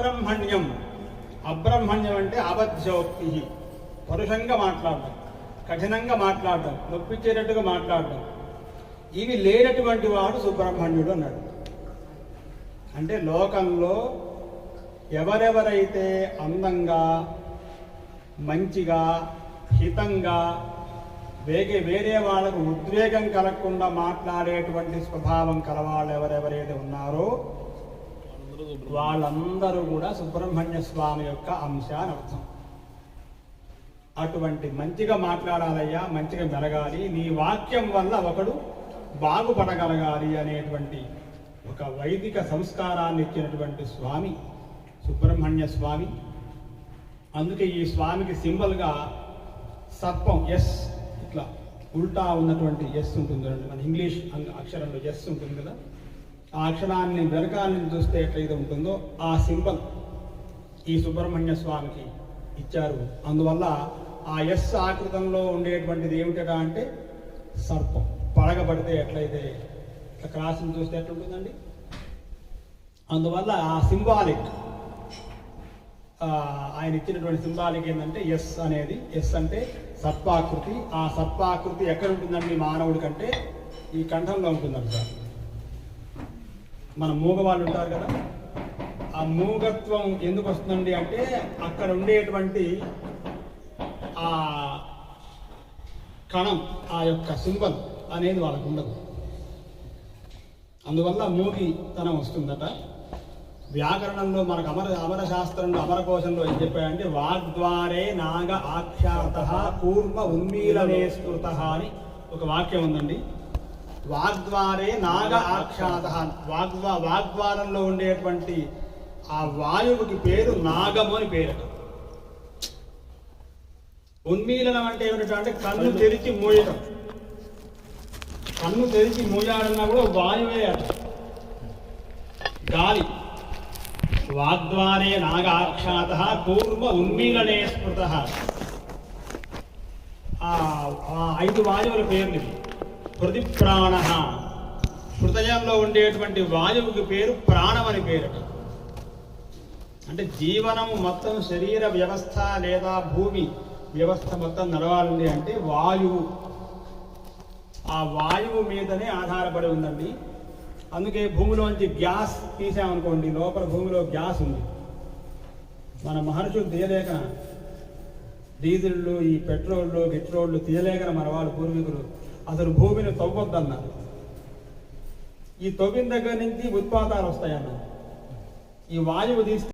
అబ్రహ్మణ్యం. అబ్రహ్మణ్యం అంటే అబద్ధోక్తి, పరుషంగా మాట్లాడడం, కఠినంగా మాట్లాడడం, నొప్పించేటట్టుగా మాట్లాడడం, ఇవి లేనటువంటి వాడు సుబ్రహ్మణ్యుడు అన్నాడు. అంటే లోకంలో ఎవరెవరైతే అందంగా, మంచిగా, హితంగా, వేరే వాళ్ళకు ఉద్వేగం కలగకుండా మాట్లాడేటువంటి స్వభావం కలవాళ్ళు ఎవరెవరైతే ఉన్నారో వాళ్ళందరూ కూడా సుబ్రహ్మణ్య స్వామి యొక్క అంశ అని అర్థం. అటువంటి మంచిగా మాట్లాడాలయ్యా, మంచిగా మెలగాలి, నీ వాక్యం వల్ల ఒకడు బాగుపడగలగాలి అనేటువంటి ఒక వైదిక సంస్కారాన్ని ఇచ్చినటువంటి స్వామి సుబ్రహ్మణ్య స్వామి. అందుకే ఈ స్వామికి సింబల్గా సర్పం, ఎస్, ఇట్లా ఉల్టా ఉన్నటువంటి ఎస్ ఉంటుంది. మన ఇంగ్లీష్ అక్షరంలో ఎస్ ఉంటుంది కదా, ఆ అక్షరాన్ని వెనకాల నుంచి చూస్తే ఎట్లయితే ఉంటుందో ఆ సింబల్ ఈ సుబ్రహ్మణ్య స్వామికి ఇచ్చారు. అందువల్ల ఆ ఎస్ ఆకృతంలో ఉండేటువంటిది ఏమిటగా అంటే సర్పం. పడగబడితే ఎట్లయితే ఇట్లా క్రాస్ని చూస్తే ఎట్లుంటుందండి. అందువల్ల ఆ సింబాలిక్, ఆయన ఇచ్చినటువంటి సింబాలిక్ ఏంటంటే ఎస్ అనేది. ఎస్ అంటే సర్పాకృతి. ఆ సర్పాకృతి ఎక్కడ ఉంటుందండి మానవుడి కంటే? ఈ కంఠంలో ఉంటుందంట. మన మూగవాళ్ళు ఉంటారు కదా, ఆ మూగత్వం ఎందుకు వస్తుందండి అంటే అక్కడ ఉండేటువంటి ఆ కణం, ఆ యొక్క సింబల్ అనేది వాళ్ళకు ఉండదు. అందువల్ల మూగితనం వస్తుందట. వ్యాకరణంలో మనకు అమర శాస్త్రంలో అమరకోశంలో ఏం చెప్పాడంటే వాగ్ద్వారే నాగ ఆఖ్యాత కూర్మ ఉన్మీలనే స్మృత అని ఒక వాక్యం ఉందండి. వాగ్ద్వారే నాగ ఆఖ్యాత, వాగ్ద్వారంలో ఉండేటువంటి ఆ వాయువుకి పేరు నాగము అని పేరట. ఉన్మీలనం అంటే ఏమిటంటే కన్ను తెరిచి మూయటం. కన్ను తెరిచి మూయాలన్నా కూడా వాయువే అట, గాలి. వాగ్ద్వారే నాగాక్షాత కూర్మ ఉన్మీలనే స్మృత. ఆ 5 వాయువుల పేర్లు ఇవి. హృది ప్రాణ, హృదయంలో ఉండేటువంటి వాయువుకి పేరు ప్రాణం అని పేరట. అంటే జీవనము మొత్తం, శరీర వ్యవస్థ లేదా భూమి వ్యవస్థ మొత్తం నడవాలండి అంటే వాయువు, ఆ వాయువు మీదనే ఆధారపడి ఉందండి. అందుకే భూమిలోంచి గ్యాస్ తీసామనుకోండి, లోపల భూమిలో గ్యాస్ ఉంది. మన మహర్షులు తీయలేక, డీజిళ్ళు, ఈ పెట్రోళ్ళు తీయలేక మన వాళ్ళు పూర్వీకులు అసలు భూమిని తవ్వొద్దన్నారు. ఈ తవ్విన దగ్గర నుంచి ఉత్పాతాలు వస్తాయన్నారు. ఈ వాయువు తీస్తే